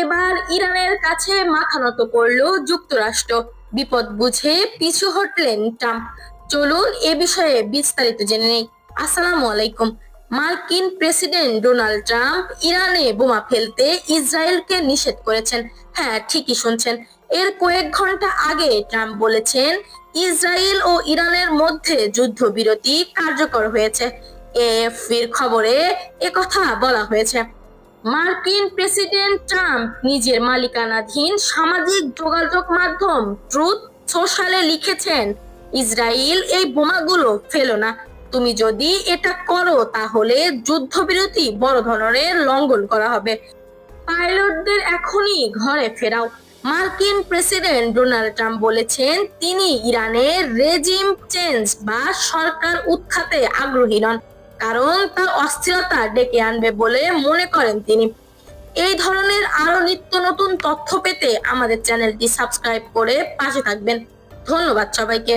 এবার ইরানের কাছে মাথা নত করল যুক্তরাষ্ট্র। বিপদ বুঝে পিছু হটলেন ট্রাম্প। চলুন এ বিষয়ে বিস্তারিত জেনে নেই। আসসালামু আলাইকুম। মার্কিন প্রেসিডেন্ট ডোনাল্ড ট্রাম্প ইরানে বোমা ফেলতে ইসরায়েলকে নিষেধ করেছেন। হ্যাঁ, ঠিকই শুনছেন। এর কয়েক ঘন্টা আগে ট্রাম্প বলেছেন ইসরায়েল ও ইরানের মধ্যে যুদ্ধবিরতি কার্যকর হয়েছে। এএফপির খবরে একথা বলা হয়েছে। মার্কিন প্রেসিডেন্ট ট্রাম্প নিজের মালিকানাধীন সামাজিক যোগাযোগ মাধ্যম ট্রুথ সোশ্যালে লিখেছেন, ইসরায়েল এই বোমাগুলো ফেলো না। তুমি যদি এটা করো তাহলে যুদ্ধবিরতি বড় ধরনের লঙ্ঘন করা হবে। পাইলটদের এখনই ঘরে ফেরাও। মার্কিন প্রেসিডেন্ট ডোনাল্ড ট্রাম্প বলেছেন তিনি ইরানের রেজিম চেঞ্জ বা সরকার উৎখাতে আগ্রহী নন, কারণ তা অস্থিরতা ডেকে আনবে বলে মনে করেন তিনি। এই ধরনের আরো নিত্য নতুন তথ্য পেতে আমাদের চ্যানেলটি সাবস্ক্রাইব করে পাশে থাকবেন। ধন্যবাদ সবাইকে।